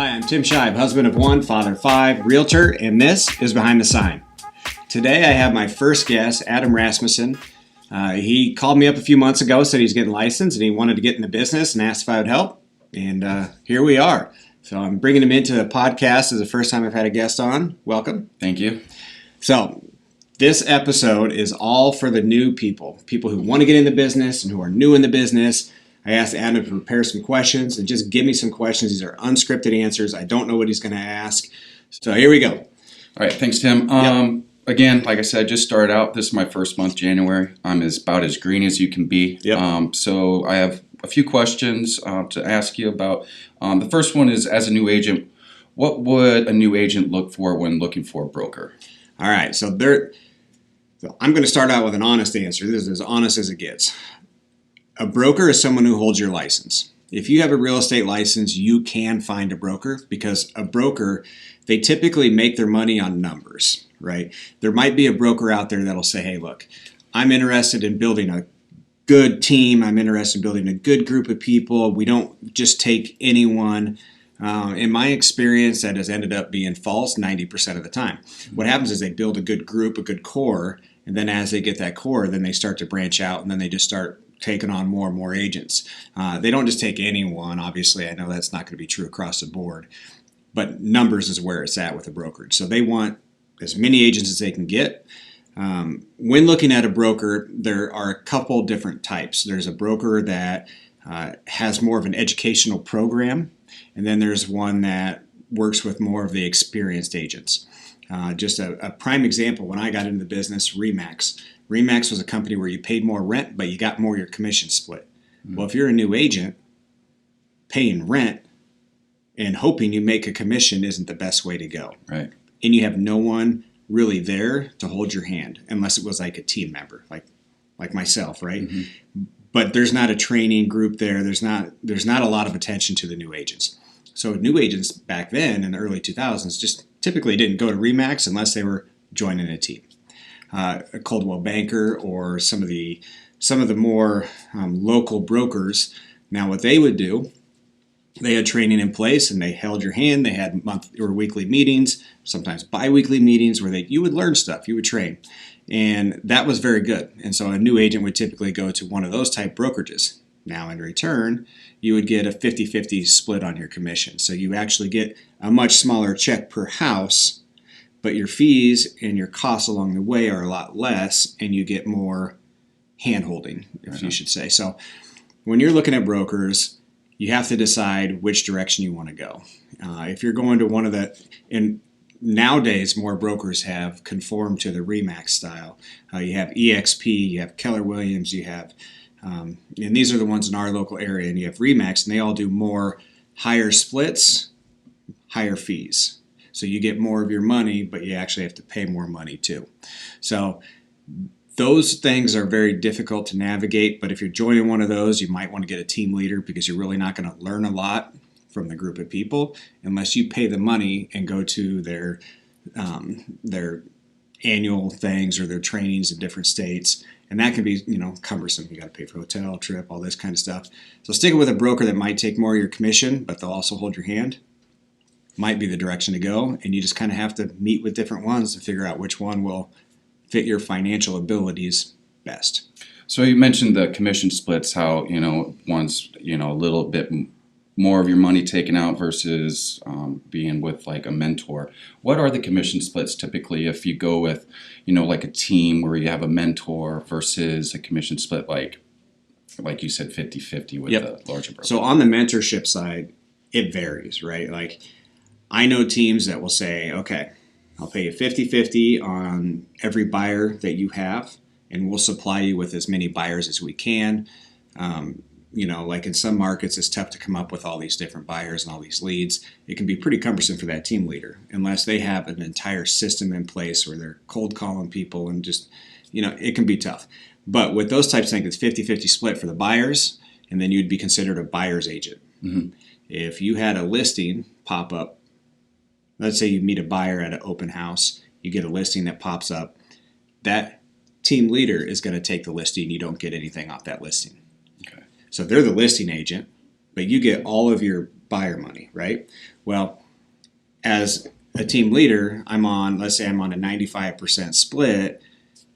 Hi, I'm Tim Scheib, husband of one, father of five, realtor, and this is Behind the Sign. Today I have my first guest, Adam Rasmussen. He called me up a few months ago, said he's getting licensed and he wanted to get in the business and asked if I would help. And here we are. So I'm bringing him into the podcast. This is the first time I've had a guest on. Welcome. Thank you. So this episode is all for the new people who want to get in the business and who are new in the business. I asked Adam to prepare some questions and just give me some questions. These are unscripted answers. I don't know what he's going to ask. So here we go. All right. Thanks, Tim. Yep. Again, like I said, I just started out. This is my first month, January. I'm about as green as you can be. Yep. So I have a few questions to ask you about. The first one is, as a new agent, what would a new agent look for when looking for a broker? All right. So I'm going to start out with an honest answer. This is as honest as it gets. A broker is someone who holds your license. If you have a real estate license, you can find a broker because a broker, they typically make their money on numbers, right? There might be a broker out there that'll say, hey, look, I'm interested in building a good team. I'm interested in building a good group of people. We don't just take anyone. In my experience, that has ended up being false 90% of the time. What happens is they build a good group, a good core, and then as they get that core, then they start to branch out, and then they just start taking on more and more agents. They don't just take anyone. Obviously, I know that's not going to be true across the board, but numbers is where it's at with a brokerage. So they want as many agents as they can get. When looking at a broker, there are a couple different types. There's a broker that has more of an educational program, and then there's one that works with more of the experienced agents. Just a prime example, when I got into the business, RE/MAX. RE/MAX was a company where you paid more rent, but you got more of your commission split. Mm-hmm. Well, if you're a new agent, paying rent and hoping you make a commission isn't the best way to go. Right. And you have no one really there to hold your hand, unless it was like a team member, like myself, right? Mm-hmm. But there's not a training group there. There's not a lot of attention to the new agents. So new agents back then in the early 2000s just typically didn't go to RE/MAX unless they were joining a team. A Coldwell Banker or some of the more local brokers. Now what they would do, they had training in place and they held your hand. They had monthly or weekly meetings, sometimes bi-weekly meetings where you would learn stuff, you would train. And that was very good. And so a new agent would typically go to one of those type brokerages. Now in return, you would get a 50-50 split on your commission. So you actually get a much smaller check per house, but your fees and your costs along the way are a lot less, and you get more hand-holding, if you should say. So when you're looking at brokers, you have to decide which direction you want to go. If you're going to one of and nowadays more brokers have conformed to the RE/MAX style. You have EXP, you have Keller Williams, you have, and these are the ones in our local area, and you have RE/MAX, and they all do more higher splits, higher fees. So you get more of your money, but you actually have to pay more money too. So those things are very difficult to navigate, but if you're joining one of those, you might want to get a team leader because you're really not going to learn a lot from the group of people unless you pay the money and go to their annual things or their trainings in different states. And that can be, cumbersome. You got to pay for hotel, trip, all this kind of stuff. So sticking with a broker that might take more of your commission, but they'll also hold your hand, might be the direction to go. And you just kind of have to meet with different ones to figure out which one will fit your financial abilities best. So you mentioned the commission splits, how, one's, a little bit more of your money taken out versus being with like a mentor. What are the commission splits typically if you go with, like a team where you have a mentor versus a commission split like you said, 50-50 with the larger broker? So on the mentorship side, it varies, right? Like I know teams that will say, okay, I'll pay you 50-50 on every buyer that you have, and we'll supply you with as many buyers as we can. Like in some markets, it's tough to come up with all these different buyers and all these leads. It can be pretty cumbersome for that team leader unless they have an entire system in place where they're cold calling people and just, it can be tough. But with those types of things, it's 50-50 split for the buyers, and then you'd be considered a buyer's agent. Mm-hmm. If you had a listing pop up, let's say you meet a buyer at an open house, you get a listing that pops up, that team leader is going to take the listing. You don't get anything off that listing. Okay. So they're the listing agent, but you get all of your buyer money, right? Well, as a team leader, let's say I'm on a 95% split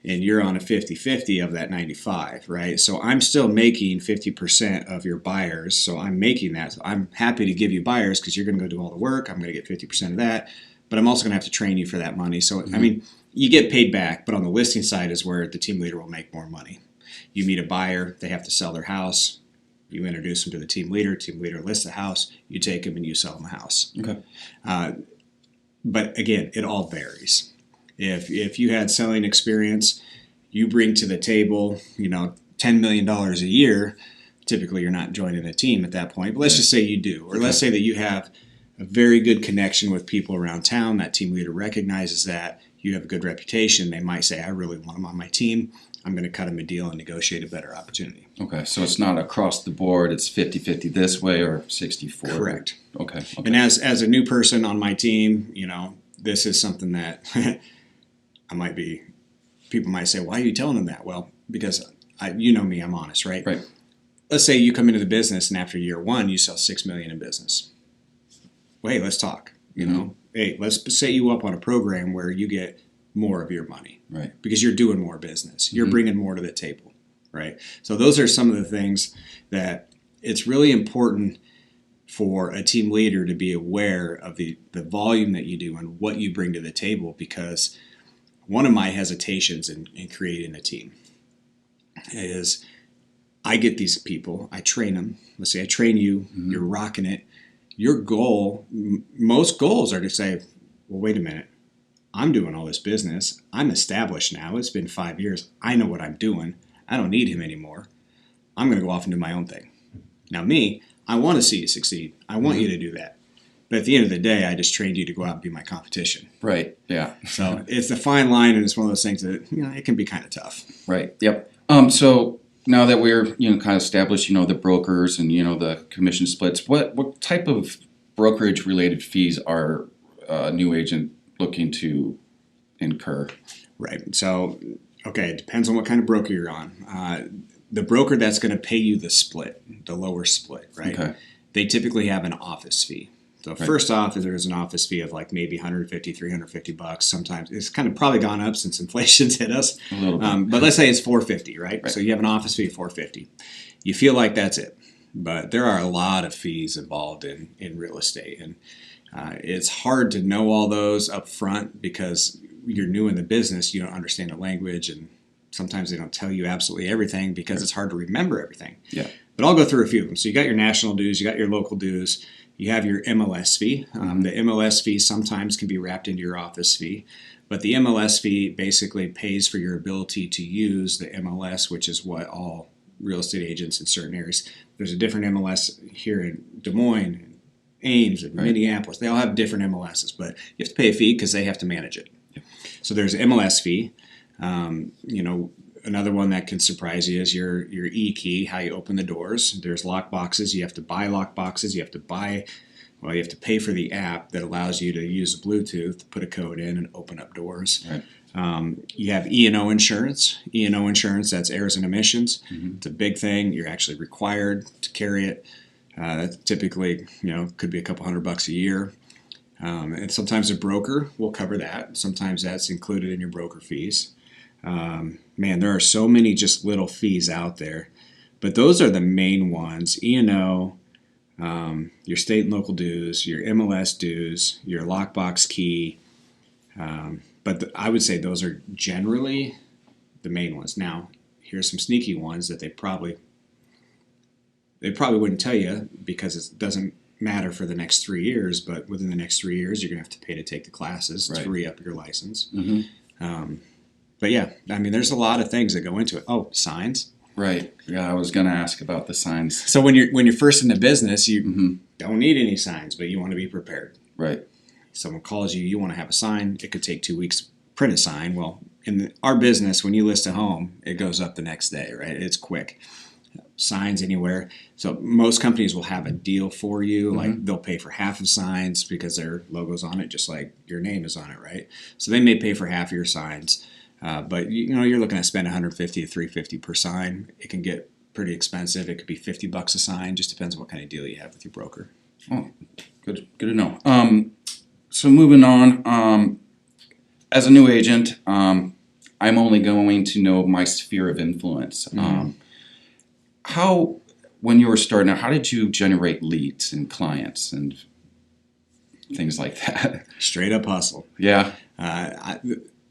and you're on a 50-50 of that 95, right? So I'm still making 50% of your buyers. So I'm making that. So I'm happy to give you buyers because you're going to go do all the work. I'm going to get 50% of that, but I'm also going to have to train you for that money. So, I mean, you get paid back, but on the listing side is where the team leader will make more money. You meet a buyer, they have to sell their house. You introduce them to the team leader lists the house, you take them and you sell them a house. Okay. But again, it all varies. If you had selling experience, you bring to the table, $10 million a year, typically you're not joining a team at that point. But let's just say you do. Or let's say that you have a very good connection with people around town. That team leader recognizes that. You have a good reputation. They might say, I really want them on my team. I'm going to cut them a deal and negotiate a better opportunity. Okay, so it's not across the board. It's 50-50 this way or 60-40. Correct. Okay. And as a new person on my team, this is something that people might say, why are you telling them that? Well, because me, I'm honest, right? Right. Let's say you come into the business and after year one, you sell $6 million in business. Well, hey, let's talk. Hey, let's set you up on a program where you get more of your money, right? Because you're doing more business. You're bringing more to the table, right? So those are some of the things that it's really important for a team leader to be aware of the volume that you do and what you bring to the table, because one of my hesitations in creating a team is I get these people, I train them. Let's say I train you, you're rocking it. Your goal, most goals are to say, well, wait a minute. I'm doing all this business. I'm established now. It's been 5 years. I know what I'm doing. I don't need him anymore. I'm going to go off and do my own thing. Now me, I want to see you succeed. I want you to do that. But at the end of the day, I just trained you to go out and be my competition. Right. Yeah. So it's a fine line, and it's one of those things that it can be kind of tough. Right. Yep. So now that we're kind of established, the brokers and the commission splits, what type of brokerage related fees are a new agent looking to incur? Right. So, okay, it depends on what kind of broker you're on. The broker that's going to pay you the split, the lower split, right? Okay. They typically have an office fee. So first off, there's an office fee of like maybe $150, $350. Sometimes it's kind of probably gone up since inflation's hit us. A little bit. But let's say it's $450, right? So you have an office fee of $450. You feel like that's it. But there are a lot of fees involved in real estate. And it's hard to know all those up front because you're new in the business. You don't understand the language, and sometimes they don't tell you absolutely everything because it's hard to remember everything. Yeah. But I'll go through a few of them. So you got your national dues, you got your local dues, you have your MLS fee. The MLS fee sometimes can be wrapped into your office fee, but the MLS fee basically pays for your ability to use the MLS, which is what all real estate agents in certain areas. There's a different MLS here in Des Moines, and Ames, and Minneapolis. They all have different MLSs, but you have to pay a fee because they have to manage it. Yep. So there's an MLS fee. Another one that can surprise you is your e-key, how you open the doors. There's lock boxes. You have to buy lock boxes. You have to pay for the app that allows you to use Bluetooth, put a code in, and open up doors. Right. You have E&O insurance. E&O insurance, that's errors and omissions. It's a big thing. You're actually required to carry it. Typically, could be a couple $100 a year. And sometimes a broker will cover that. Sometimes that's included in your broker fees. Man, there are so many just little fees out there, but those are the main ones. E&O, your state and local dues, your MLS dues, your lockbox key. But I would say those are generally the main ones. Now, here's some sneaky ones that they probably wouldn't tell you because it doesn't matter for the next 3 years, but within the next 3 years, you're going to have to pay to take the classes to re-up your license. But yeah, I mean, there's a lot of things that go into it. Oh, signs. Right. Yeah, I was going to ask about the signs. So when you're first in the business, you don't need any signs, but you want to be prepared. Right. Someone calls you, you want to have a sign. It could take 2 weeks to print a sign. Well, in our business, when you list a home, it goes up the next day, right? It's quick. Signs anywhere. So most companies will have a deal for you. Like they'll pay for half of signs because their logo's on it, just like your name is on it, right? So they may pay for half of your signs. But you're looking at spend $150 to $350 per sign. It can get pretty expensive. It could be $50 a sign. Just depends on what kind of deal you have with your broker. Oh, good to know. So moving on, as a new agent, I'm only going to know my sphere of influence. How, when you were starting out, how did you generate leads and clients and things like that? Straight up hustle. Yeah.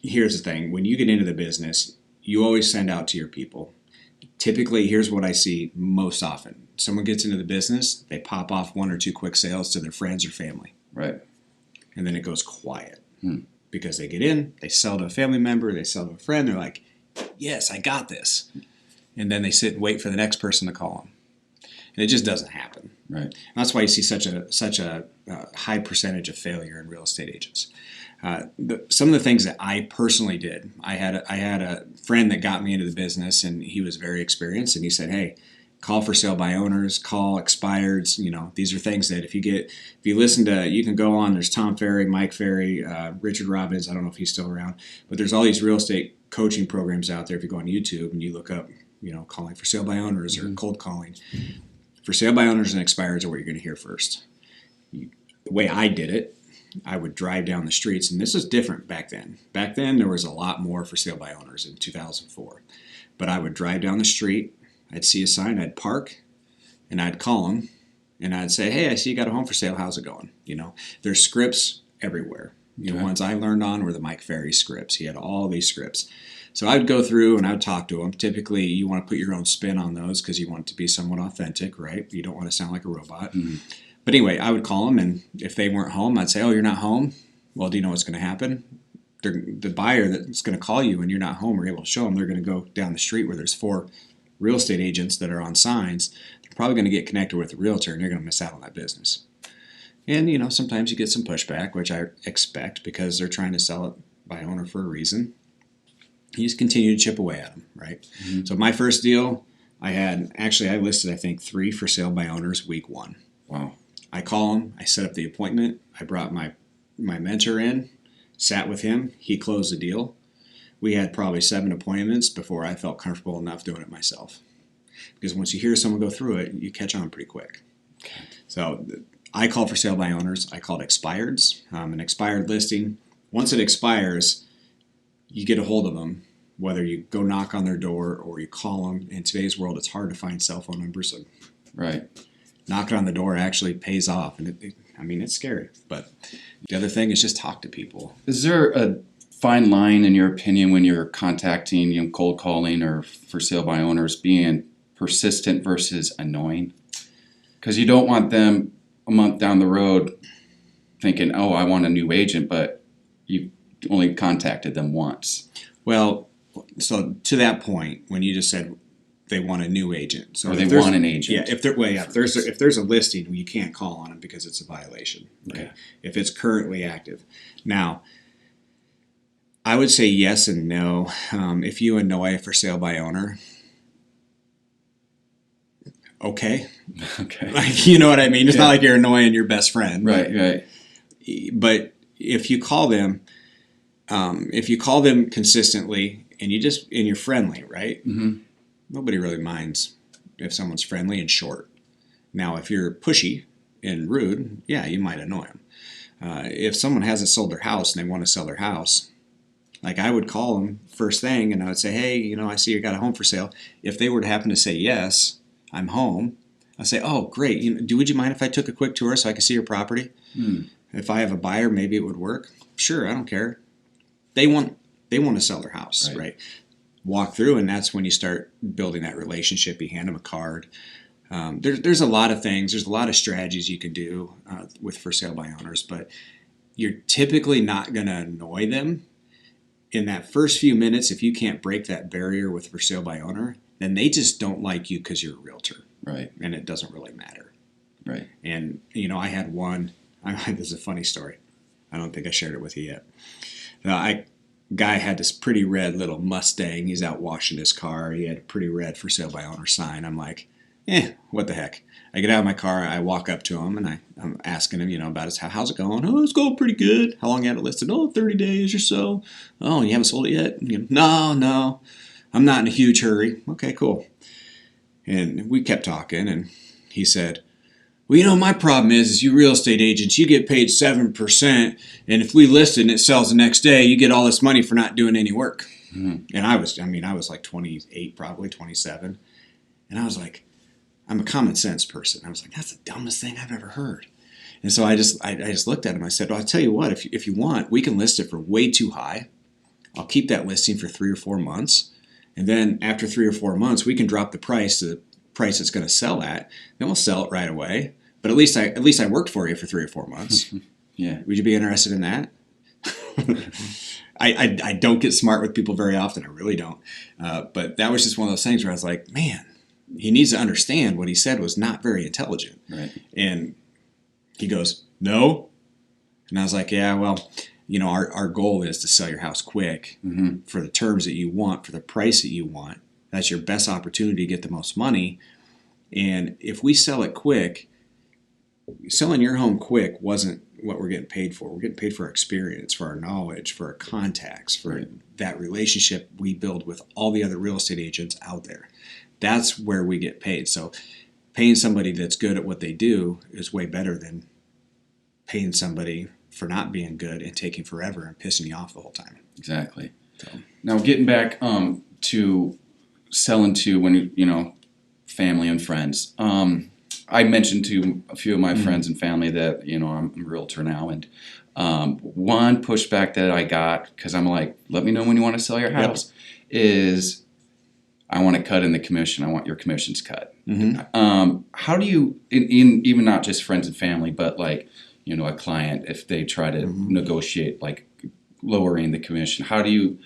Here's the thing. When you get into the business, you always send out to your people. Typically, here's what I see most often. Someone gets into the business, they pop off 1 or 2 quick sales to their friends or family. Right. And then it goes quiet. Because they get in, they sell to a family member, they sell to a friend, they're like, yes, I got this. And then they sit and wait for the next person to call them. And it just doesn't happen. Right. And that's why you see such a high percentage of failure in real estate agents. Some of the things that I personally did, I had a friend that got me into the business, and he was very experienced, and he said, hey, call for sale by owners, call expireds. These are things that if you listen to, you can go on, there's Tom Ferry, Mike Ferry, Richard Robbins, I don't know if he's still around, but there's all these real estate coaching programs out there. If you go on YouTube and you look up, calling for sale by owners or cold calling, for sale by owners and expireds are what you're going to hear first. The way I did it, I would drive down the streets, and this is different back then. Back then, there was a lot more for sale by owners in 2004. But I would drive down the street, I'd see a sign, I'd park, and I'd call them, and I'd say, hey, I see you got a home for sale, how's it going? There's scripts everywhere. The ones I learned on were the Mike Ferry scripts. He had all these scripts. So I'd go through and I'd talk to them. Typically, you want to put your own spin on those because you want it to be somewhat authentic, right? You don't want to sound like a robot. But anyway, I would call them, and if they weren't home, I'd say, oh, you're not home? Well, do you know what's going to happen? The buyer that's going to call you and you're not home or able to show them, they're going to go down the street where there's 4 real estate agents that are on signs. They're probably going to get connected with a realtor, and you're going to miss out on that business. And, sometimes you get some pushback, which I expect because they're trying to sell it by owner for a reason. You just continue to chip away at them, right? So my first deal, I listed, I think, 3 for sale by owners week 1. Wow. I call him, I set up the appointment, I brought my mentor in, sat with him, he closed the deal. We had probably 7 appointments before I felt comfortable enough doing it myself. Because once you hear someone go through it, you catch on pretty quick. Okay. So I call for sale by owners, I called expireds, an expired listing. Once it expires, you get a hold of them, whether you go knock on their door or you call them. In today's world, it's hard to find cell phone numbers. So right. Knocking on the door actually pays off. And it's scary. But the other thing is just talk to people. Is there a fine line, in your opinion, when you're contacting, cold calling or for sale by owners, being persistent versus annoying? Because you don't want them a month down the road thinking, oh, I want a new agent, but you only contacted them once. Well, so to that point, when you just said they want a new agent, so or they want an agent. Yeah, if there's a listing, you can't call on them because it's a violation. Right? Okay. If it's currently active. Now, I would say yes and no. If you annoy a for sale by owner, okay. Like, you know what I mean? It's not like you're annoying your best friend. Right. But if you call them, consistently and you're friendly, right? Mm-hmm. Nobody really minds if someone's friendly and short. Now, if you're pushy and rude, yeah, you might annoy them. If someone hasn't sold their house and they want to sell their house, like I would call them first thing and I would say, hey, I see you got a home for sale. If they were to happen to say yes, I'm home, I'd say, oh, great. Would you mind if I took a quick tour so I could see your property? If I have a buyer, maybe it would work. Sure, I don't care. They want to sell their house, right? Walk through, and that's when you start building that relationship. You hand them a card. There's a lot of things. There's a lot of strategies you can do with for sale by owners, but you're typically not going to annoy them. In that first few minutes, if you can't break that barrier with for sale by owner, then they just don't like you because you're a realtor. Right. And it doesn't really matter. Right. And, I had one, this is a funny story. I don't think I shared it with you yet. Guy had this pretty red little Mustang. He's out washing his car. He had a pretty red for sale by owner sign. I'm like, what the heck? I get out of my car. I walk up to him, and I'm asking him, about his how's it going? Oh, it's going pretty good. How long you had it listed? Oh, 30 days or so. Oh, you haven't sold it yet? No. I'm not in a huge hurry. Okay, cool. And we kept talking, and he said, well, my problem is you real estate agents, you get paid 7%, and if we list it and it sells the next day, you get all this money for not doing any work. And I was like 28, probably 27, and I was like, I'm a common sense person. I was like, that's the dumbest thing I've ever heard. And so I just looked at him. I said, well, I'll tell you what, if you want, we can list it for way too high. I'll keep that listing for 3 or 4 months, and then after 3 or 4 months, we can drop the price to the price it's going to sell at. Then we'll sell it right away. But at least I worked for you for 3 or 4 months. Yeah. Would you be interested in that? I don't get smart with people very often. I really don't. But that was just one of those things where I was like, man, he needs to understand what he said was not very intelligent. Right. And he goes, no. And I was like, yeah, well, our goal is to sell your house quick for the terms that you want, for the price that you want. That's your best opportunity to get the most money. And if we sell it quick, selling your home quick wasn't what we're getting paid for. We're getting paid for our experience, for our knowledge, for our contacts, for that relationship we build with all the other real estate agents out there. That's where we get paid. So paying somebody that's good at what they do is way better than paying somebody for not being good and taking forever and pissing you off the whole time. Exactly. So. Now getting back to selling to when family and friends. I mentioned to a few of my friends and family that I'm a realtor now, and one pushback that I got, because I'm like, let me know when you want to sell your house, is I want to cut in the commission. I want your commissions cut. How do you, in even not just friends and family, but like a client, if they try to negotiate like lowering the commission, how do you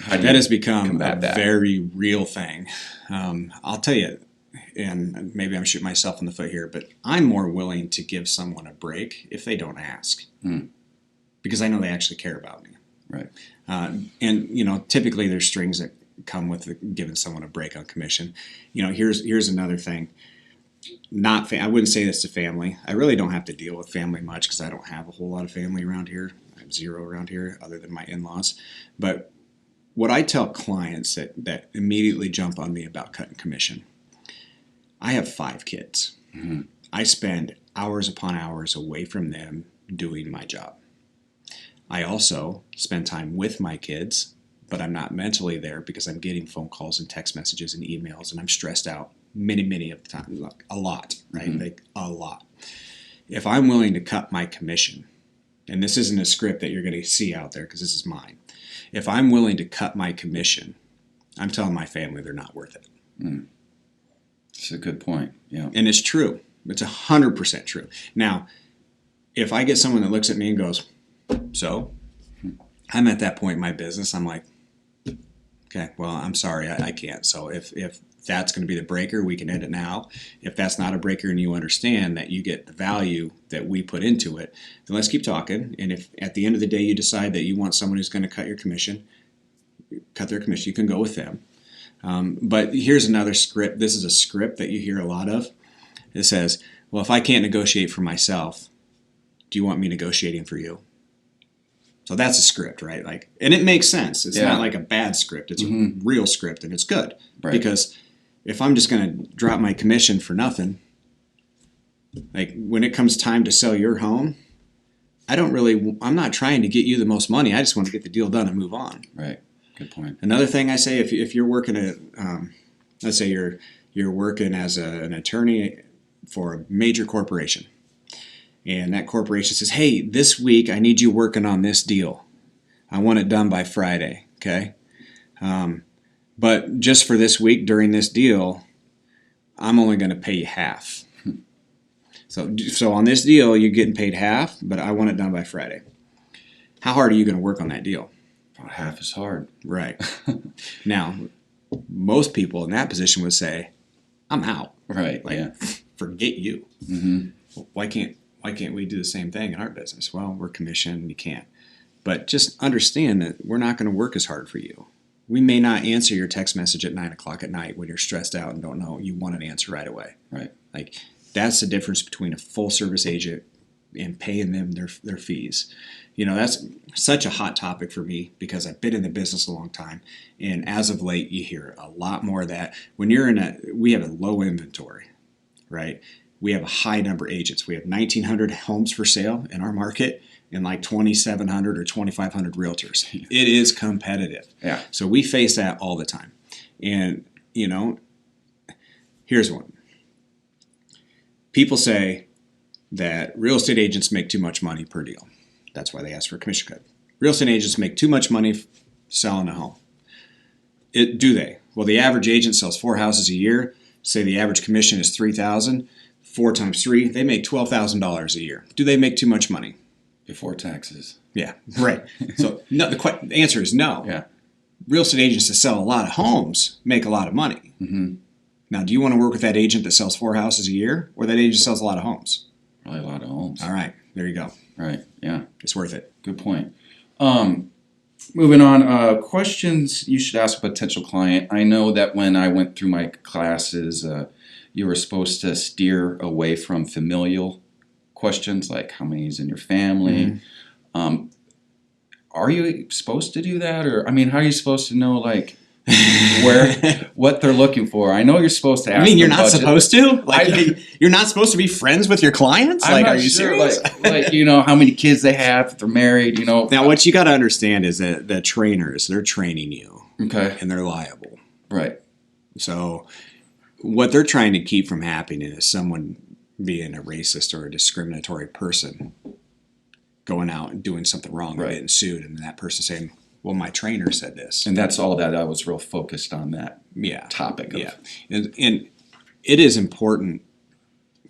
that has become a very real thing. I'll tell you, and maybe I'm shooting myself in the foot here, but I'm more willing to give someone a break if they don't ask, because I know they actually care about me. Right. And typically there's strings that come with giving someone a break on commission. Here's another thing. I wouldn't say this to family. I really don't have to deal with family much because I don't have a whole lot of family around here. I have 0 around here other than my in-laws. But what I tell clients that immediately jump on me about cutting commission, I have 5 kids. I spend hours upon hours away from them doing my job. I also spend time with my kids, but I'm not mentally there because I'm getting phone calls and text messages and emails, and I'm stressed out many of the time, a lot, right? Like a lot. If I'm willing to cut my commission, and this isn't a script that you're going to see out there because this is mine. If I'm willing to cut my commission, I'm telling my family they're not worth it. It's a good point. Yeah. And it's true. It's 100% true. Now, if I get someone that looks at me and goes, so, I'm at that point in my business, I'm like, okay, well, I'm sorry, I can't. So if that's going to be the breaker, we can end it now. If that's not a breaker and you understand that you get the value that we put into it, then let's keep talking. And if at the end of the day you decide that you want someone who's going to cut their commission, you can go with them. But here's another script. This is a script that you hear a lot of. It says, well, if I can't negotiate for myself, do you want me negotiating for you? So that's a script, right? And it makes sense. It's not like a bad script. It's a real script, and it's good. Right. Because if I'm just going to drop my commission for nothing, like when it comes time to sell your home, I'm not trying to get you the most money. I just want to get the deal done and move on. Right. Good point. Another thing I say, if you're working at, let's say you're working as an attorney for a major corporation, and that corporation says, hey, this week I need you working on this deal. I want it done by Friday, okay? But just for this week during this deal, I'm only going to pay you half. So on this deal, you're getting paid half, but I want it done by Friday. How hard are you going to work on that deal? About half is hard. Right. Now, most people in that position would say, I'm out. Right, Forget you. Why can't we do the same thing in our business? Well, we're commissioned and you can't. But just understand that we're not going to work as hard for you. We may not answer your text message at 9 o'clock at night when you're stressed out and don't know you want an answer right away. Right. That's the difference between a full service agent and paying them their fees. That's such a hot topic for me because I've been in the business a long time. And as of late, you hear a lot more of that. When we have a low inventory, right? we have a high number of agents. We have 1,900 homes for sale in our market and like 2,700 or 2,500 realtors. It is competitive. Yeah. So we face that all the time. And, you know, here's one. People say that real estate agents make too much money per deal. That's why they ask for a commission cut. Real estate agents make too much money selling a home. Do they? Well, the average agent sells 4 houses a year. Say the average commission is $3,000. 4 times 3, they make $12,000 a year. Do they make too much money? Before taxes. Yeah, right. So no, the answer is no. Yeah. Real estate agents that sell a lot of homes make a lot of money. Mm-hmm. Now, do you want to work with that agent that sells 4 houses a year or that agent sells a lot of homes? Probably a lot of homes. All right, there you go. Right, yeah. It's worth it. Good point. Moving on, questions you should ask a potential client. I know that when I went through my classes, you were supposed to steer away from familial questions like how many is in your family. Mm-hmm. Are you supposed to do that? Or, I mean, how are you supposed to know, like, what they're looking for? I know you're supposed to ask. I mean, you're not budget. supposed to? Like, you're not supposed to be friends with your clients? I'm like, not are you sure, serious? like, you know, how many kids they have, if they're married, you know. Now, what you got to understand is that the trainers, they're training you. Okay. And they're liable. Right. So what they're trying to keep from happening is someone being a racist or a discriminatory person going out and doing something wrong or getting sued, and that person saying, well, my trainer said this. And that's all that I was real focused on, that topic. Yeah. And it is important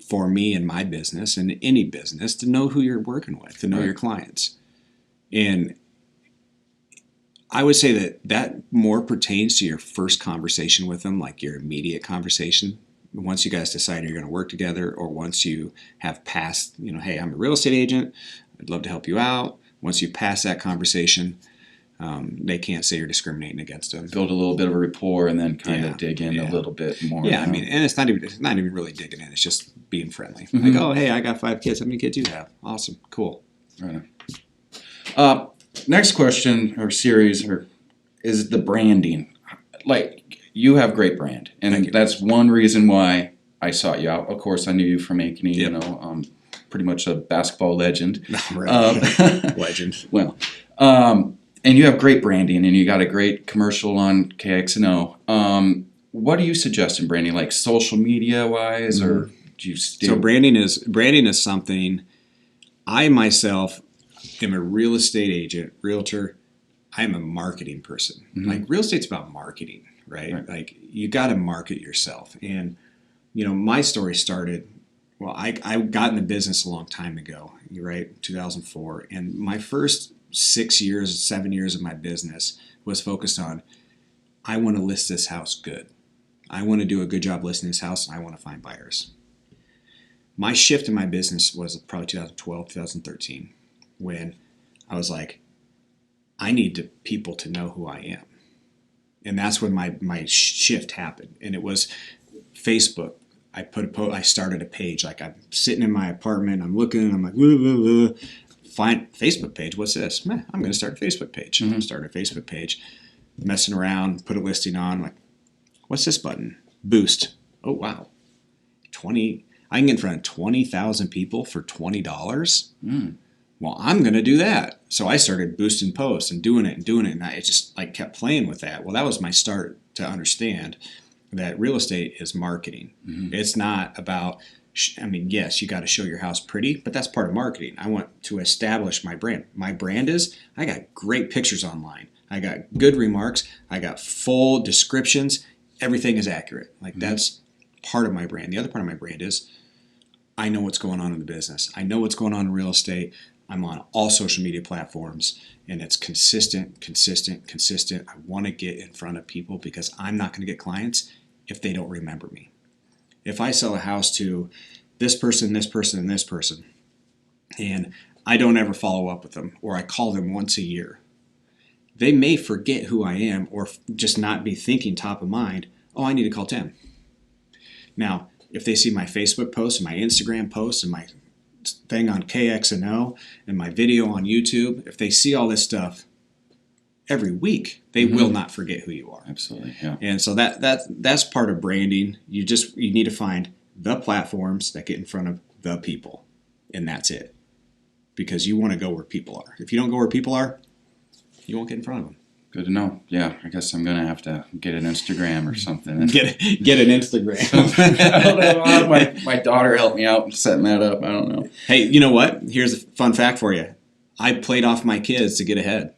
for me in my business and any business to know who you're working with, to know your clients. And I would say that more pertains to your first conversation with them, like your immediate conversation. Once you guys decide you're going to work together, or once you have passed, you know, hey, I'm a real estate agent, I'd love to help you out. Once you pass that conversation, they can't say you're discriminating against them. Build a little bit of a rapport and then kind of dig in a little bit more. Yeah, I mean, and it's not even really digging in. It's just being friendly. Mm-hmm. Like, oh, hey, I got 5 kids. How many kids do you have? Awesome, cool. Right. Next question or series is the branding. Like, you have great brand, and that's one reason why I sought you out. Of course, I knew you from Ankeny, you know, pretty much a basketball legend. Right. Legend. Well, and you have great branding, and you got a great commercial on KXNO. What do you suggest in branding, like social media wise, or do you still? So branding is something. I myself am a real estate agent, realtor. I'm a marketing person. Mm-hmm. Like, real estate's about marketing, right? Like, you got to market yourself. And, you know, my story started, well, I got in the business a long time ago, right? 2004. And my first 7 years of my business was focused on, I want to list this house good. I want to do a good job listing this house, and I want to find buyers. My shift in my business was probably 2012, 2013, when I was like, I need people to know who I am. And that's when my shift happened. And it was Facebook. I started a page. Like, I'm sitting in my apartment, I'm looking, I'm like, blah, blah, blah. Find Facebook page. What's this? I'm going to start a Facebook page. Mm-hmm. Start a Facebook page, messing around, put a listing on. Like, what's this button? Boost. Oh, wow. I can get in front of 20,000 people for $20. Well, I'm going to do that. So I started boosting posts and doing it. And I just like kept playing with that. Well, that was my start to understand that real estate is marketing. Mm-hmm. It's not about, I mean, yes, you got to show your house pretty, but that's part of marketing. I want to establish my brand. My brand is, I got great pictures online. I got good remarks. I got full descriptions. Everything is accurate. Like, that's part of my brand. The other part of my brand is, I know what's going on in the business. I know what's going on in real estate. I'm on all social media platforms, and it's consistent. I want to get in front of people because I'm not going to get clients if they don't remember me. If I sell a house to this person, this person, and this person, and I don't ever follow up with them, or I call them once a year, they may forget who I am or just not be thinking top of mind, oh, I need to call Tim. Now, if they see my Facebook post and my Instagram post and my thing on KXNO and my video on YouTube, if they see all this stuff every week, they will not forget who you are. Absolutely, yeah. And so that's part of branding. You need to find the platforms that get in front of the people, and that's it. Because you want to go where people are. If you don't go where people are, you won't get in front of them. Good to know. Yeah, I guess I'm gonna have to get an Instagram or something. Get an Instagram. I don't know. My daughter helped me out in setting that up. I don't know. Hey, you know what? Here's a fun fact for you. I played off my kids to get ahead.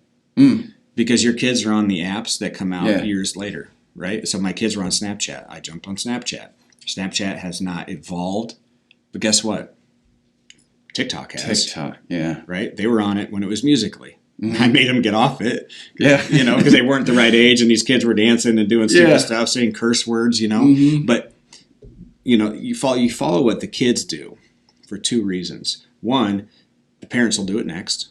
Because your kids are on the apps that come out years later, right? So my kids were on Snapchat. I jumped on Snapchat. Snapchat has not evolved, but guess what? TikTok has. TikTok, yeah. Right? They were on it when it was Musical.ly. I made them get off it. Yeah. You know, because they weren't the right age and these kids were dancing and doing stupid stuff, saying curse words, you know. But, you know, you follow what the kids do for two reasons. One, the parents will do it next.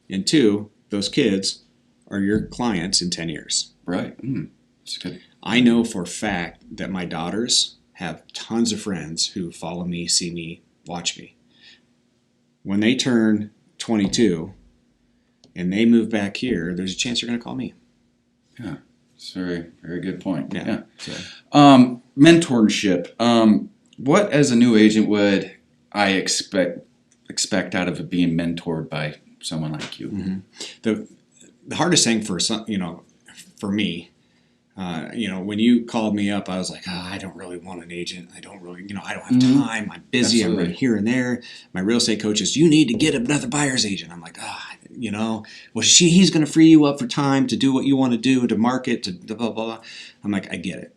And two, those kids are your clients in 10 years. Right. That's good. I know for a fact that my daughters have tons of friends who follow me, see me, watch me. When they turn 22 and they move back here, there's a chance they're going to call me. Yeah, it's a very, very good point. Yeah. So. Mentorship. What, as a new agent, would I expect out of being mentored by someone like you? The hardest thing for for me, when you called me up, I was like, I don't really want an agent. I don't really, I don't have time. I'm busy. Absolutely. I'm running here and there. My real estate coach is, you need to get another buyer's agent. I'm like, he's going to free you up for time to do what you want to do, to market, to blah, blah, blah. I'm like, I get it.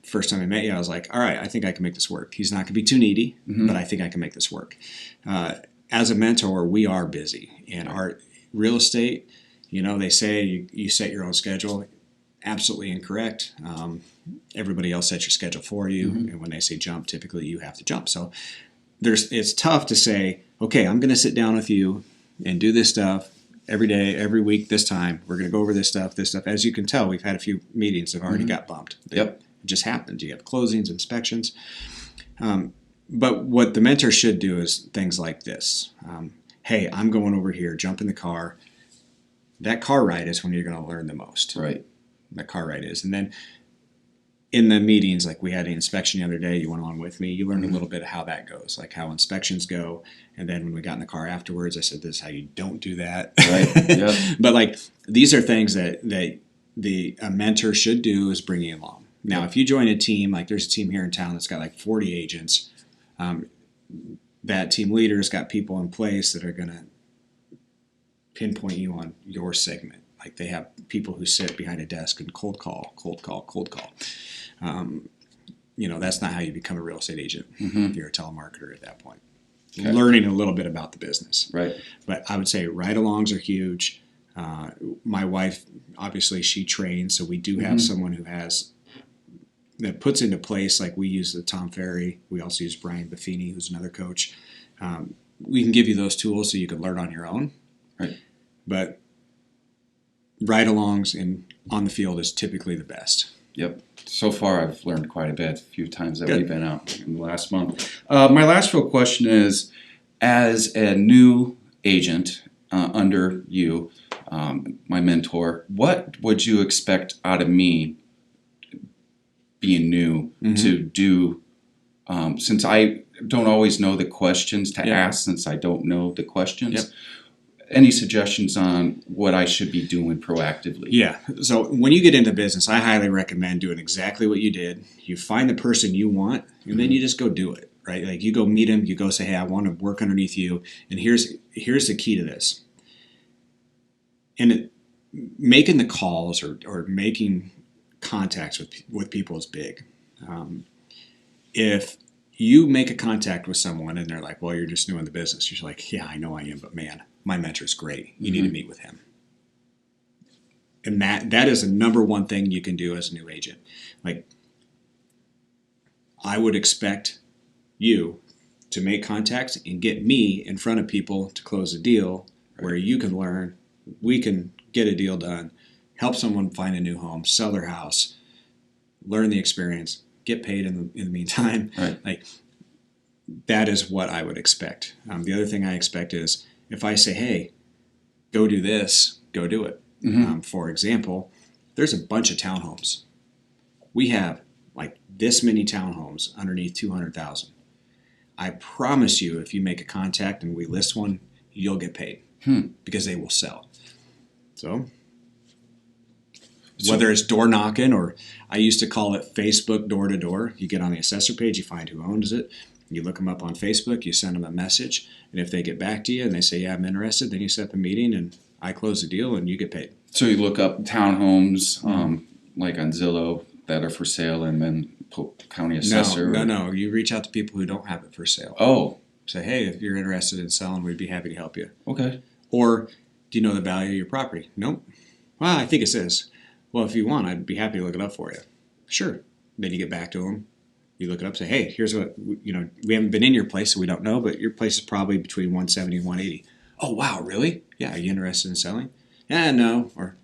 First time I met you, I was like, all right, I think I can make this work. He's not going to be too needy, but I think I can make this work. As a mentor, we are busy. And our real estate, they say you set your own schedule. Absolutely incorrect. Everybody else sets your schedule for you. And when they say jump, typically you have to jump. So it's tough to say, okay, I'm going to sit down with you and do this stuff every day, every week, this time. We're going to go over this stuff. As you can tell, we've had a few meetings that have already got bumped. Yep. It just happens. You have closings, inspections. But what the mentor should do is things like this. Hey, I'm going over here, jump in the car. That car ride is when you're going to learn the most. Right. That car ride is. And then in the meetings, like we had an inspection the other day, you went on with me, you learned a little bit of how that goes, like how inspections go. And then when we got in the car afterwards, I said, this is how you don't do that. Right. Yep. But like, these are things that a mentor should do, is bring you along. Now, if you join a team, like there's a team here in town that's got like 40 agents, that team leader's got people in place that are going to pinpoint you on your segment. Like they have people who sit behind a desk and cold call. That's not how you become a real estate agent. If you're a telemarketer at that point. Okay. Learning a little bit about the business. Right. But I would say ride-alongs are huge. My wife, obviously, she trains, so we do have someone that puts into place, like we use the Tom Ferry. We also use Brian Buffini, who's another coach. We can give you those tools so you can learn on your own. Right. But ride-alongs on the field is typically the best. Yep. So far, I've learned quite a bit. A few times that we've been out in the last month. My last real question is, as a new agent under you, my mentor, what would you expect out of me being new to do? Since I don't always know the questions to ask, since I don't know the questions. Any suggestions on what I should be doing proactively? Yeah. So when you get into business, I highly recommend doing exactly what you did. You find the person you want, and then you just go do it, right? Like you go meet them, you go say, hey, I want to work underneath you. And here's the key to this. And making the calls or making contacts with people is big. If you make a contact with someone and they're like, well, you're just new in the business. You're like, yeah, I know I am, but man, my mentor's great. You need to meet with him. And that is the number one thing you can do as a new agent. Like, I would expect you to make contacts and get me in front of people to close a deal where you can learn, we can get a deal done, help someone find a new home, sell their house, learn the experience, get paid in the meantime. Right. Like, that is what I would expect. The other thing I expect is, if I say, hey, go do this, go do it. For example, there's a bunch of townhomes. We have like this many townhomes underneath 200,000. I promise you, if you make a contact and we list one, you'll get paid because they will sell. So whether it's door knocking, or I used to call it Facebook door to door. You get on the assessor page, you find who owns it, you look them up on Facebook, you send them a message, and if they get back to you and they say, yeah, I'm interested, then you set up a meeting and I close the deal and you get paid. So you look up townhomes like on Zillow that are for sale, and then county assessor? No. You reach out to people who don't have it for sale. Oh. Say, hey, if you're interested in selling, we'd be happy to help you. Okay. Or, do you know the value of your property? Nope. Well, I think it says. Well, if you want, I'd be happy to look it up for you. Sure. Then you get back to them. You look it up, say, hey, here's what, we haven't been in your place, so we don't know, but your place is probably between 170 and 180. Oh, wow, really? Yeah, are you interested in selling? Yeah, no. Or,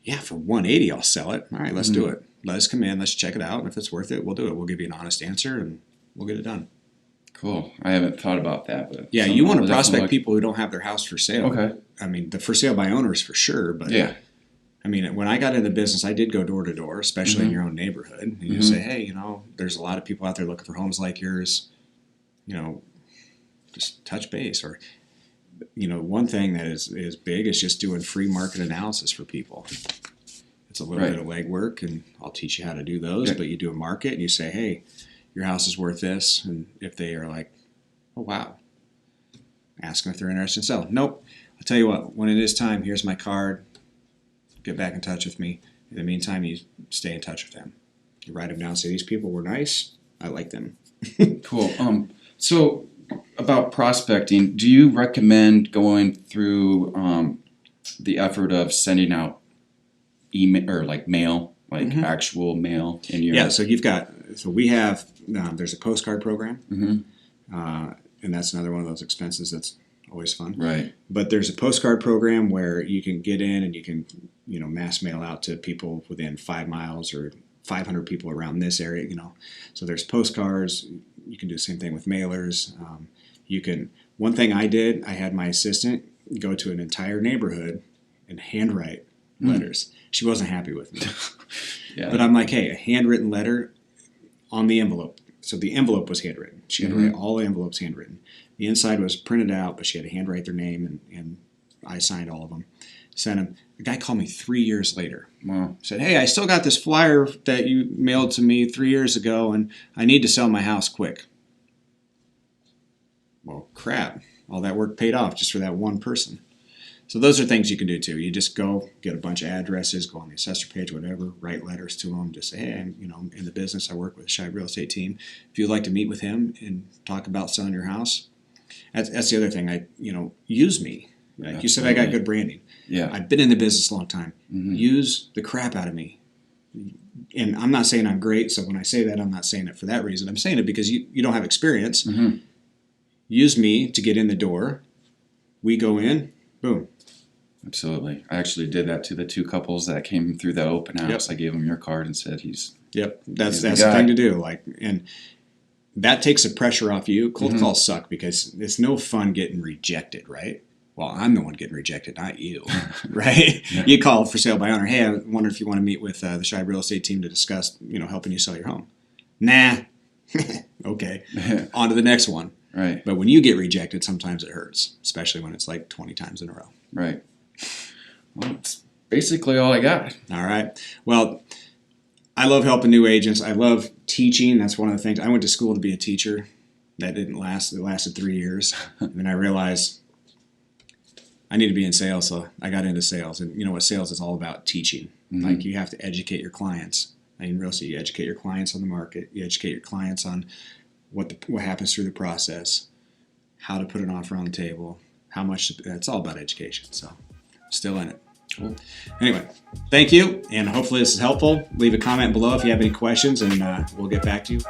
yeah, for 180, I'll sell it. All right, let's do it. Let us come in, let's check it out, and if it's worth it, we'll do it. We'll give you an honest answer, and we'll get it done. Cool. I haven't thought about that, but yeah, you want to prospect people who don't have their house for sale. Okay. I mean, the for sale by owners for sure, but yeah. I mean, when I got into business, I did go door to door, especially in your own neighborhood. And you say, hey, there's a lot of people out there looking for homes like yours. Just touch base. Or, one thing that is big is just doing free market analysis for people. It's a little bit of legwork, and I'll teach you how to do those. But you do a market, and you say, hey, your house is worth this. And if they are like, oh, wow, ask them if they're interested in selling. Nope. I'll tell you what, when it is time, here's my card. Get back in touch with me. In the meantime, you stay in touch with them. You write them down, say, these people were nice. I like them. Cool. So about prospecting, do you recommend going through the effort of sending out email or like mail, like actual mail in your? Yeah. So we have, there's a postcard program. And that's another one of those expenses that's always fun. Right. But there's a postcard program where you can get in and you can, mass mail out to people within 5 miles or 500 people around this area, So there's postcards. You can do the same thing with mailers. One thing I did, I had my assistant go to an entire neighborhood and handwrite letters. She wasn't happy with me. But I'm like, hey, a handwritten letter on the envelope. So the envelope was handwritten. She had to write all the envelopes handwritten. The inside was printed out, but she had to handwrite their name, and I signed all of them. Sent them. The guy called me 3 years later. Wow. Said, hey, I still got this flyer that you mailed to me 3 years ago, and I need to sell my house quick. Well, crap. All that work paid off just for that one person. So those are things you can do too. You just go get a bunch of addresses, go on the assessor page, whatever, write letters to them. Just say, hey, I'm in the business. I work with the Scheib Real Estate team. If you'd like to meet with him and talk about selling your house, that's the other thing. Use me. Like you said, I got good branding. Yeah. I've been in the business a long time. Use the crap out of me. And I'm not saying I'm great, so when I say that, I'm not saying it for that reason. I'm saying it because you don't have experience. Use me to get in the door. We go in, boom. Absolutely. I actually did that to the 2 couples that came through the open house. I gave them your card and said that's the thing to do. And that takes the pressure off you. Cold calls suck because it's no fun getting rejected, right? Well, I'm the one getting rejected, not you, right? You call for sale by owner. Hey, I wonder if you want to meet with the Scheib Real Estate team to discuss, helping you sell your home. Nah. Okay. On to the next one. Right. But when you get rejected, sometimes it hurts, especially when it's like 20 times in a row. Right. Well, that's basically all I got. All right. Well, I love helping new agents. I love teaching. That's one of the things. I went to school to be a teacher. That didn't last. It lasted 3 years. And then I realized I need to be in sales, so I got into sales. And you know what sales is all about? Teaching. Like you have to educate your clients. In real estate, you educate your clients on the market. You educate your clients on what happens through the process, how to put an offer on the table, how much. It's all about education. So, still in it. Cool. Anyway, thank you, and hopefully this is helpful. Leave a comment below if you have any questions, and we'll get back to you.